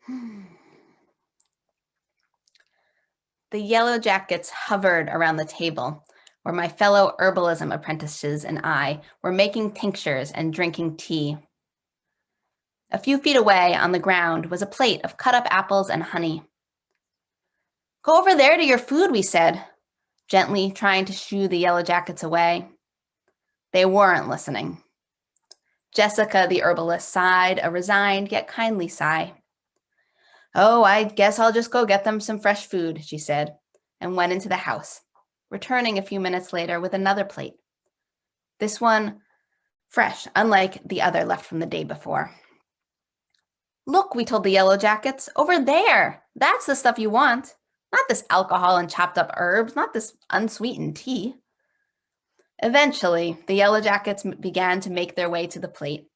The yellow jackets hovered around the table where my fellow herbalism apprentices and I were making tinctures and drinking tea. A few feet away on the ground was a plate of cut-up apples and honey. "Go over there to your food," we said, gently trying to shoo the yellow jackets away. They weren't listening. Jessica, the herbalist, sighed a resigned yet kindly sigh. "Oh, I guess I'll just go get them some fresh food," she said, and went into the house, returning a few minutes later with another plate. This one fresh, unlike the other left from the day before. "Look," we told the yellow jackets, "over there. That's the stuff you want. Not this alcohol and chopped up herbs, not this unsweetened tea." Eventually, the yellow jackets began to make their way to the plate,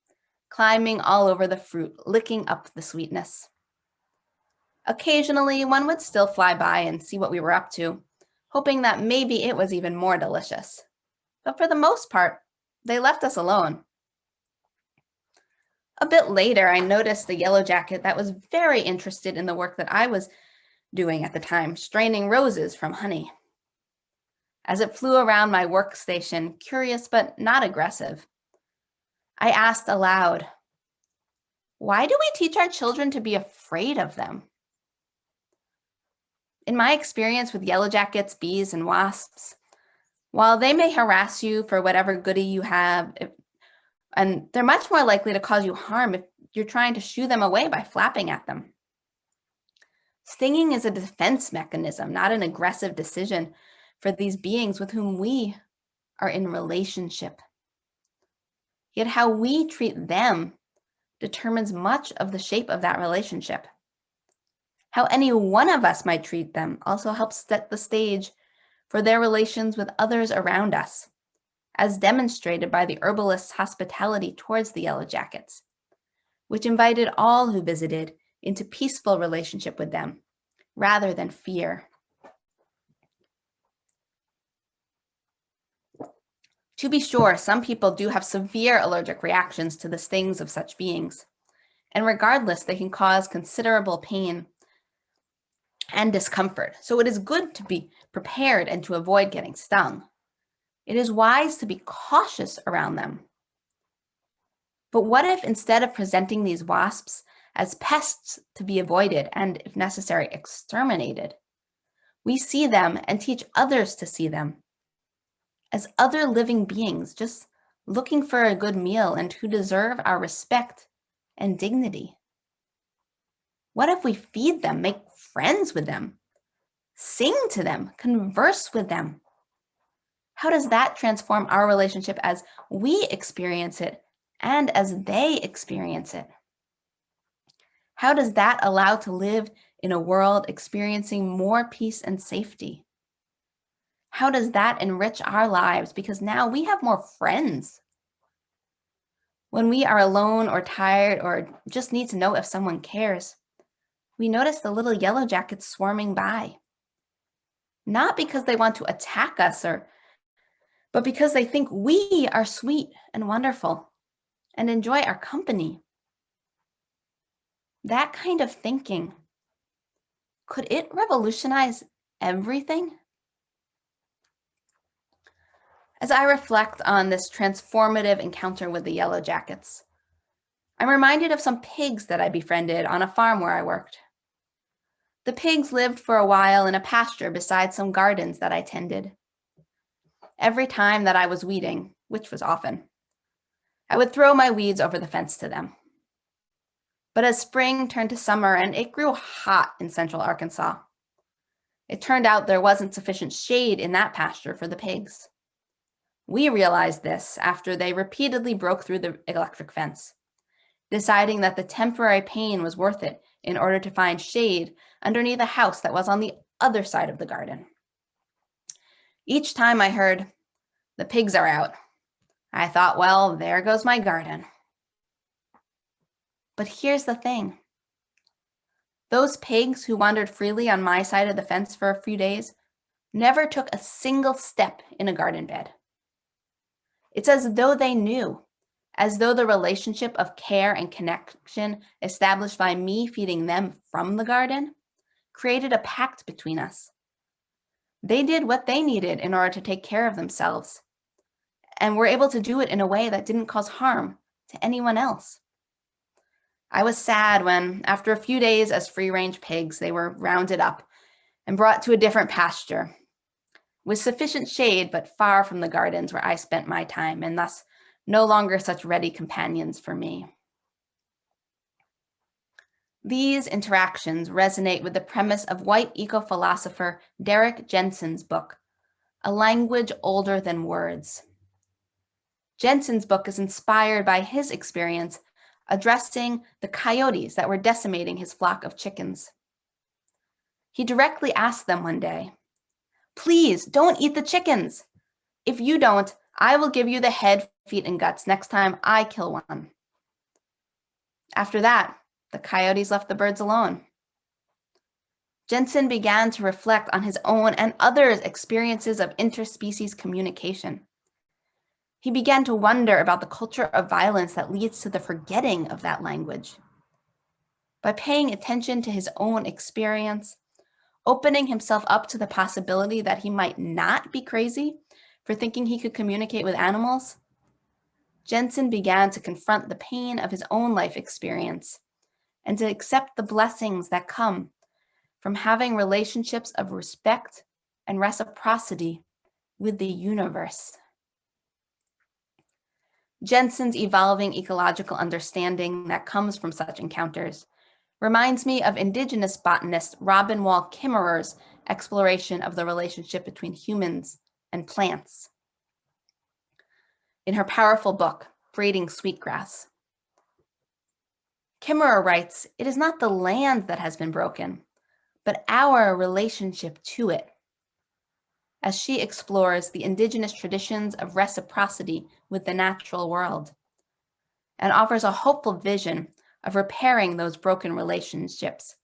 climbing all over the fruit, licking up the sweetness. Occasionally, one would still fly by and see what we were up to, hoping that maybe it was even more delicious. But for the most part, they left us alone. A bit later, I noticed the yellow jacket that was very interested in the work that I was doing at the time, straining roses from honey. As it flew around my workstation, curious but not aggressive, I asked aloud, "Why do we teach our children to be afraid of them?" In my experience with yellow jackets, bees, and wasps, while they may harass you for whatever goodie you have, and they're much more likely to cause you harm if you're trying to shoo them away by flapping at them. Stinging is a defense mechanism, not an aggressive decision for these beings with whom we are in relationship. Yet how we treat them determines much of the shape of that relationship. How any one of us might treat them also helps set the stage for their relations with others around us, as demonstrated by the herbalist's hospitality towards the yellow jackets, which invited all who visited into peaceful relationship with them, rather than fear. To be sure, some people do have severe allergic reactions to the stings of such beings, and regardless, they can cause considerable pain and discomfort. So it is good to be prepared and to avoid getting stung. It is wise to be cautious around them. But what if instead of presenting these wasps as pests to be avoided and, if necessary, exterminated, we see them and teach others to see them as other living beings just looking for a good meal and who deserve our respect and dignity? What if we feed them, make friends with them, sing to them, converse with them? How does that transform our relationship as we experience it and as they experience it? How does that allow to live in a world experiencing more peace and safety? How does that enrich our lives because now we have more friends? When we are alone or tired or just need to know if someone cares, we notice the little yellow jackets swarming by. Not because they want to attack us, but because they think we are sweet and wonderful and enjoy our company. That kind of thinking, could it revolutionize everything? As I reflect on this transformative encounter with the yellow jackets, I'm reminded of some pigs that I befriended on a farm where I worked. The pigs lived for a while in a pasture beside some gardens that I tended. Every time that I was weeding, which was often, I would throw my weeds over the fence to them. But as spring turned to summer and it grew hot in central Arkansas, it turned out there wasn't sufficient shade in that pasture for the pigs. We realized this after they repeatedly broke through the electric fence, deciding that the temporary pain was worth it in order to find shade underneath a house that was on the other side of the garden. Each time I heard, "The pigs are out," I thought, well, there goes my garden. But here's the thing. Those pigs who wandered freely on my side of the fence for a few days never took a single step in a garden bed. It's as though they knew, as though the relationship of care and connection established by me feeding them from the garden created a pact between us. They did what they needed in order to take care of themselves, and were able to do it in a way that didn't cause harm to anyone else. I was sad when, after a few days as free-range pigs, they were rounded up and brought to a different pasture, with sufficient shade but far from the gardens where I spent my time, and thus no longer such ready companions for me. These interactions resonate with the premise of white eco-philosopher Derek Jensen's book, A Language Older Than Words. Jensen's book is inspired by his experience addressing the coyotes that were decimating his flock of chickens. He directly asked them one day, "Please don't eat the chickens. If you don't, I will give you the head, feet, and guts next time I kill one." After that, the coyotes left the birds alone. Jensen began to reflect on his own and others' experiences of interspecies communication. He began to wonder about the culture of violence that leads to the forgetting of that language. By paying attention to his own experience, opening himself up to the possibility that he might not be crazy for thinking he could communicate with animals, Jensen began to confront the pain of his own life experience and to accept the blessings that come from having relationships of respect and reciprocity with the universe. Jensen's evolving ecological understanding that comes from such encounters reminds me of Indigenous botanist Robin Wall Kimmerer's exploration of the relationship between humans and plants. In her powerful book, Braiding Sweetgrass, Kimmerer writes, "It is not the land that has been broken, but our relationship to it," as she explores the indigenous traditions of reciprocity with the natural world and offers a hopeful vision of repairing those broken relationships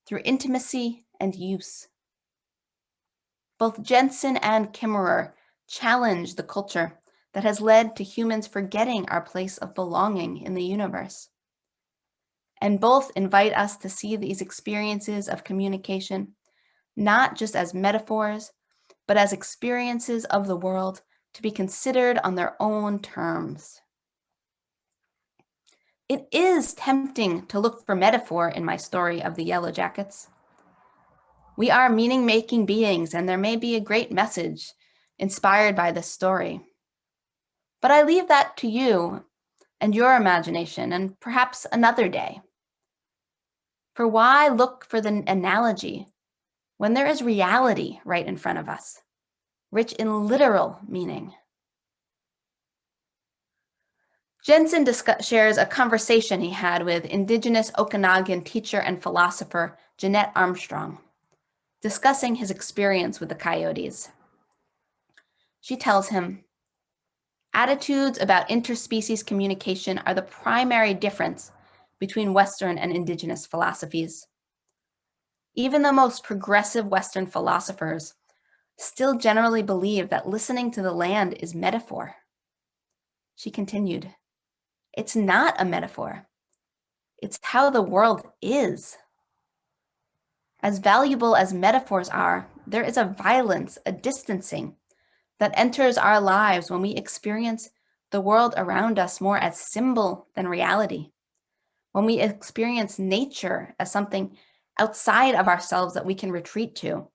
through intimacy and use. Both Jensen and Kimmerer challenge the culture that has led to humans forgetting our place of belonging in the universe. And both invite us to see these experiences of communication not just as metaphors, but as experiences of the world to be considered on their own terms. It is tempting to look for metaphor in my story of the Yellow Jackets. We are meaning-making beings, and there may be a great message inspired by this story. But I leave that to you and your imagination, and perhaps another day. For why look for the analogy when there is reality right in front of us, rich in literal meaning? Jensen shares a conversation he had with Indigenous Okanagan teacher and philosopher Jeanette Armstrong, discussing his experience with the coyotes. She tells him, "Attitudes about interspecies communication are the primary difference between Western and Indigenous philosophies. Even the most progressive Western philosophers still generally believe that listening to the land is metaphor." She continued, "It's not a metaphor. It's how the world is. As valuable as metaphors are, there is a violence, a distancing that enters our lives when we experience the world around us more as symbol than reality, when we experience nature as something outside of ourselves that we can retreat to,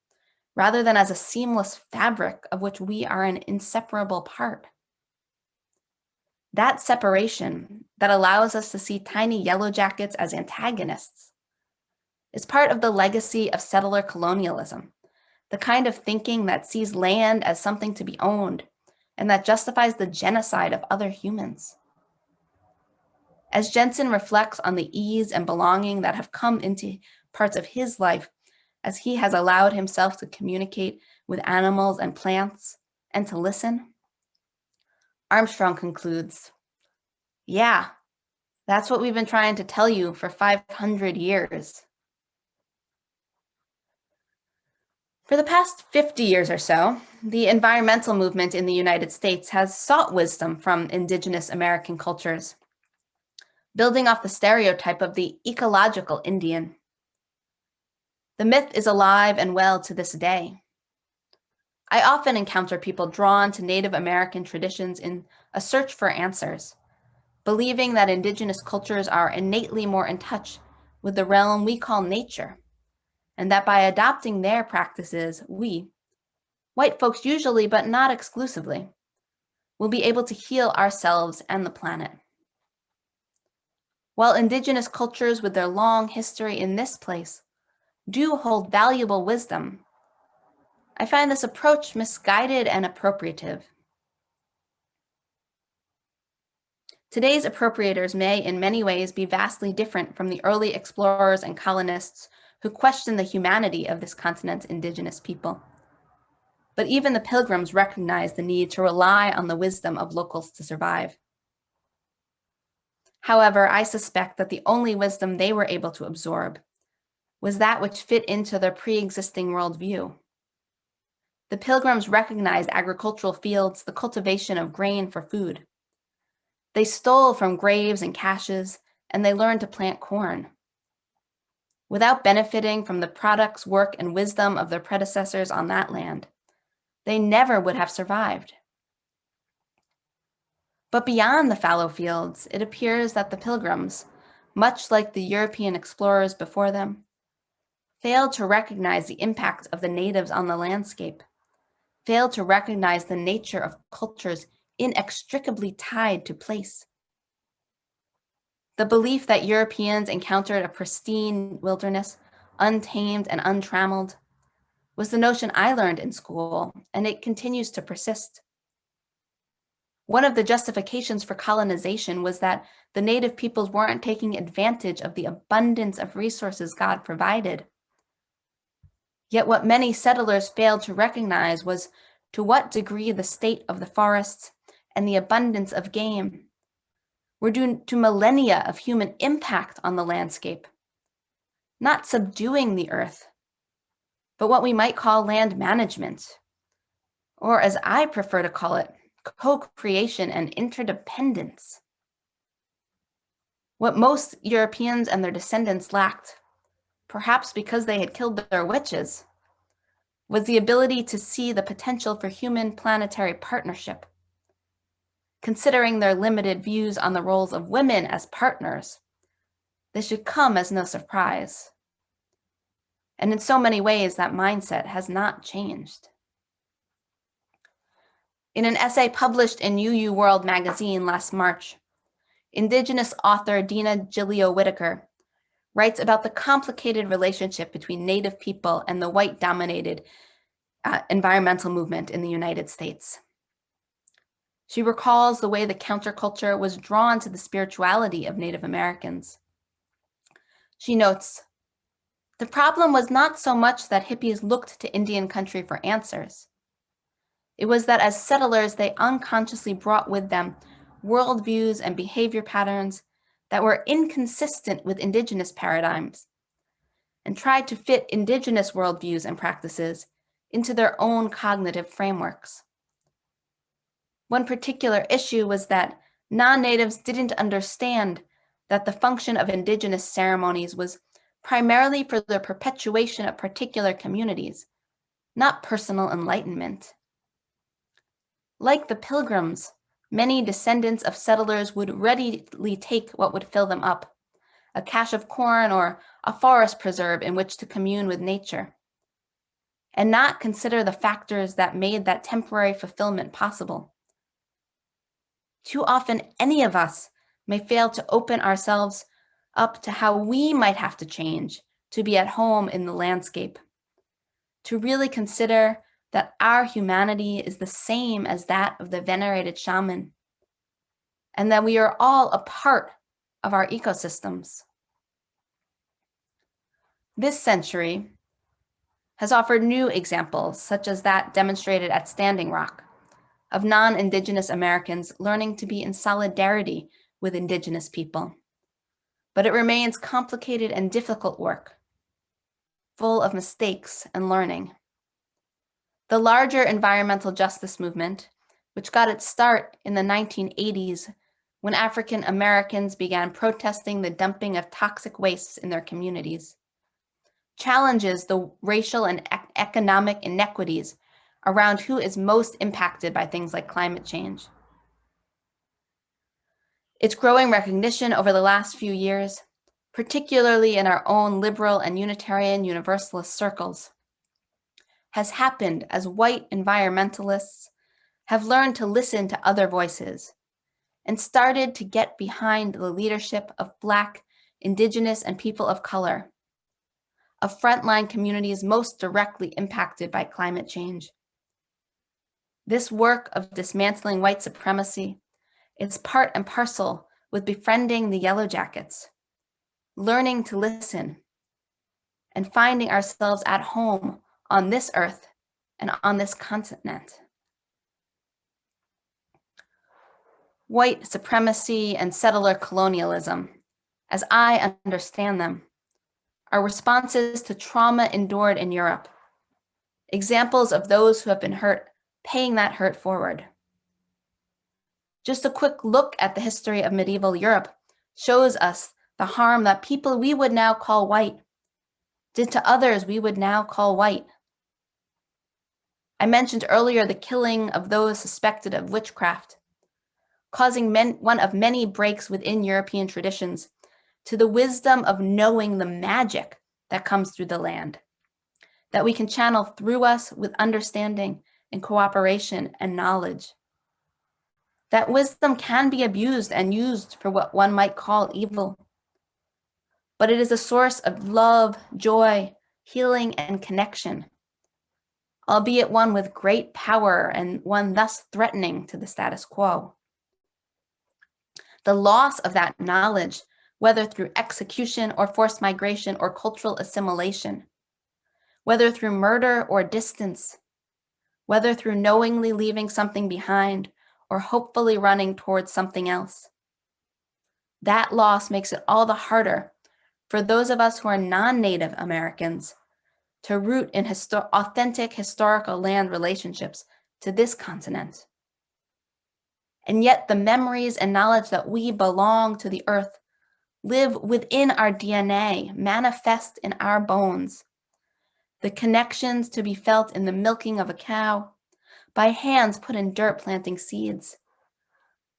rather than as a seamless fabric of which we are an inseparable part. That separation that allows us to see tiny yellow jackets as antagonists is part of the legacy of settler colonialism, the kind of thinking that sees land as something to be owned and that justifies the genocide of other humans. As Jensen reflects on the ease and belonging that have come into parts of his life as he has allowed himself to communicate with animals and plants and to listen, Armstrong concludes, "Yeah, that's what we've been trying to tell you for 500 years. For the past 50 years or so, the environmental movement in the United States has sought wisdom from indigenous American cultures, building off the stereotype of the ecological Indian. The myth is alive and well to this day. I often encounter people drawn to Native American traditions in a search for answers, believing that indigenous cultures are innately more in touch with the realm we call nature, and that by adopting their practices, we, white folks usually but not exclusively, will be able to heal ourselves and the planet. While indigenous cultures with their long history in this place do hold valuable wisdom, I find this approach misguided and appropriative. Today's appropriators may in many ways be vastly different from the early explorers and colonists who questioned the humanity of this continent's indigenous people. But even the Pilgrims recognized the need to rely on the wisdom of locals to survive. However, I suspect that the only wisdom they were able to absorb was that which fit into their pre-existing worldview. The Pilgrims recognized agricultural fields, the cultivation of grain for food. They stole from graves and caches, and they learned to plant corn. Without benefiting from the products, work, and wisdom of their predecessors on that land, they never would have survived. But beyond the fallow fields, it appears that the Pilgrims, much like the European explorers before them, failed to recognize the impact of the natives on the landscape, failed to recognize the nature of cultures inextricably tied to place. The belief that Europeans encountered a pristine wilderness, untamed and untrammeled, was the notion I learned in school, and it continues to persist. One of the justifications for colonization was that the native peoples weren't taking advantage of the abundance of resources God provided. Yet what many settlers failed to recognize was to what degree the state of the forests and the abundance of game were due to millennia of human impact on the landscape, not subduing the earth, but what we might call land management, or as I prefer to call it, co-creation and interdependence. What most Europeans and their descendants lacked, perhaps because they had killed their witches, was the ability to see the potential for human planetary partnership. Considering their limited views on the roles of women as partners, this should come as no surprise. And in so many ways, that mindset has not changed. In an essay published in UU World magazine last March, Indigenous author Dina Gilio Whitaker writes about the complicated relationship between Native people and the white-dominated environmental movement in the United States. She recalls the way the counterculture was drawn to the spirituality of Native Americans. She notes, "The problem was not so much that hippies looked to Indian country for answers. It was that as settlers, they unconsciously brought with them worldviews and behavior patterns that were inconsistent with indigenous paradigms and tried to fit indigenous worldviews and practices into their own cognitive frameworks. One particular issue was that non-natives didn't understand that the function of indigenous ceremonies was primarily for the perpetuation of particular communities, not personal enlightenment. Like the Pilgrims, many descendants of settlers would readily take what would fill them up, a cache of corn or a forest preserve in which to commune with nature, and not consider the factors that made that temporary fulfillment possible. Too often, any of us may fail to open ourselves up to how we might have to change to be at home in the landscape, to really consider that our humanity is the same as that of the venerated shaman, and that we are all a part of our ecosystems. This century has offered new examples, such as that demonstrated at Standing Rock, of non-Indigenous Americans learning to be in solidarity with Indigenous people. But it remains complicated and difficult work, full of mistakes and learning. The larger environmental justice movement, which got its start in the 1980s when African Americans began protesting the dumping of toxic wastes in their communities, challenges the racial and economic inequities around who is most impacted by things like climate change. Its growing recognition over the last few years, particularly in our own liberal and Unitarian Universalist circles, has happened as white environmentalists have learned to listen to other voices and started to get behind the leadership of Black, Indigenous, and people of color, of frontline communities most directly impacted by climate change. This work of dismantling white supremacy is part and parcel with befriending the Yellow Jackets, learning to listen, and finding ourselves at home on this earth and on this continent. White supremacy and settler colonialism, as I understand them, are responses to trauma endured in Europe, examples of those who have been hurt paying that hurt forward. Just a quick look at the history of medieval Europe shows us the harm that people we would now call white did to others we would now call white. I mentioned earlier the killing of those suspected of witchcraft, causing one of many breaks within European traditions to the wisdom of knowing the magic that comes through the land, that we can channel through us with understanding and cooperation and knowledge. That wisdom can be abused and used for what one might call evil, but it is a source of love, joy, healing, and connection, albeit one with great power and one thus threatening to the status quo. The loss of that knowledge, whether through execution or forced migration or cultural assimilation, whether through murder or distance, whether through knowingly leaving something behind or hopefully running towards something else. That loss makes it all the harder for those of us who are non-Native Americans to root in authentic historical land relationships to this continent. And yet the memories and knowledge that we belong to the earth live within our DNA, manifest in our bones. The connections to be felt in the milking of a cow, by hands put in dirt planting seeds,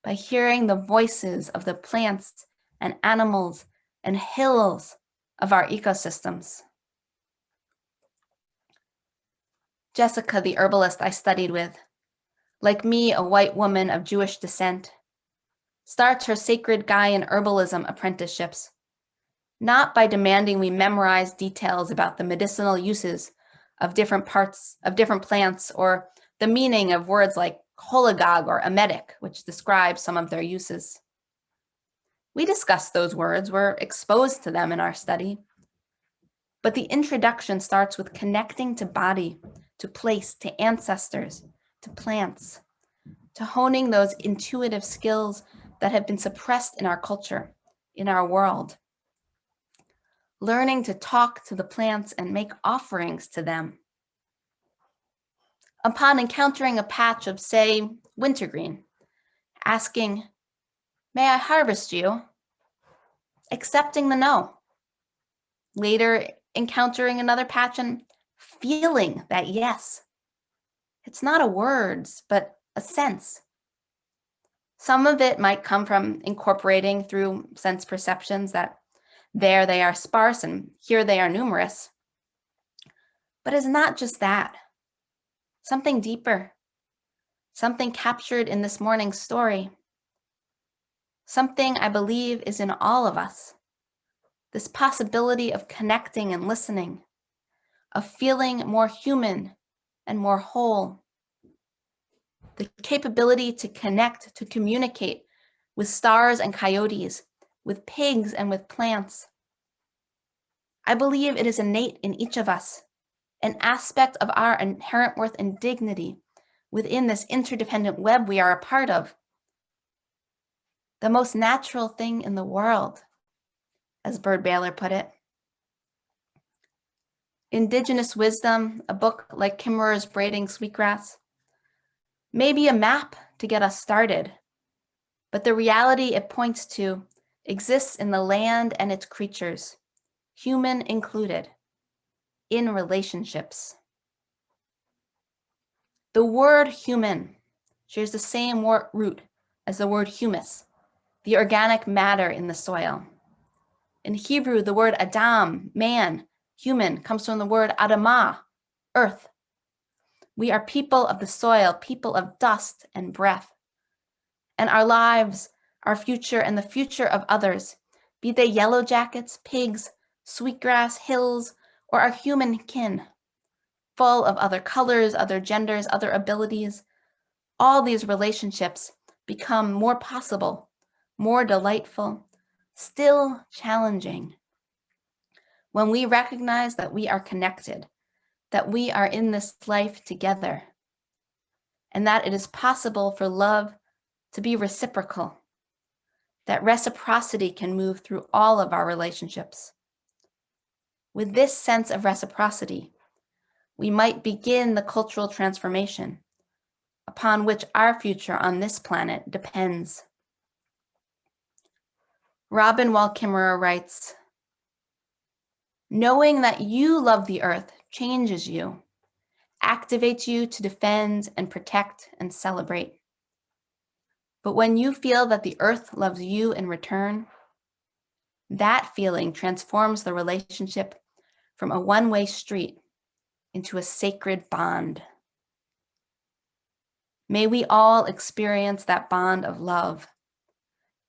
by hearing the voices of the plants and animals and hills of our ecosystems. Jessica, the herbalist I studied with, like me, a white woman of Jewish descent, starts her sacred Gaian herbalism apprenticeships, not by demanding we memorize details about the medicinal uses of different parts of different plants or the meaning of words like holagogue or emetic, which describe some of their uses. We discussed those words, we're exposed to them in our study, but the introduction starts with connecting to body, to place, to ancestors, to plants, to honing those intuitive skills that have been suppressed in our culture, in our world. Learning to talk to the plants and make offerings to them. Upon encountering a patch of, say, wintergreen, asking, "May I harvest you?" Accepting the no. Later, encountering another patch and feeling that yes. It's not a words, but a sense. Some of it might come from incorporating through sense perceptions that there they are sparse and here they are numerous. But it's not just that. Something deeper, something captured in this morning's story, something I believe is in all of us, this possibility of connecting and listening, of feeling more human and more whole, the capability to connect, to communicate with stars and coyotes, with pigs and with plants. I believe it is innate in each of us, an aspect of our inherent worth and dignity within this interdependent web we are a part of. The most natural thing in the world, as Bird Baylor put it. Indigenous wisdom, a book like Kimmerer's Braiding Sweetgrass, may be a map to get us started, but the reality it points to exists in the land and its creatures, human included, in relationships. The word human shares the same root as the word humus, the organic matter in the soil. In Hebrew, the word Adam, man, human, comes from the word Adamah, earth. We are people of the soil, people of dust and breath. And our lives, our future, and the future of others, be they yellow jackets, pigs, sweetgrass, hills, or our human kin, full of other colors, other genders, other abilities, all these relationships become more possible, more delightful, still challenging, when we recognize that we are connected, that we are in this life together, and that it is possible for love to be reciprocal, that reciprocity can move through all of our relationships. With this sense of reciprocity, we might begin the cultural transformation upon which our future on this planet depends. Robin Wall Kimmerer writes, "Knowing that you love the earth changes you, activates you to defend and protect and celebrate. But when you feel that the earth loves you in return, that feeling transforms the relationship from a one-way street into a sacred bond. May we all experience that bond of love,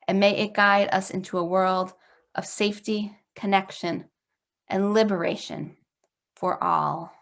and may it guide us into a world of safety, connection, and liberation for all."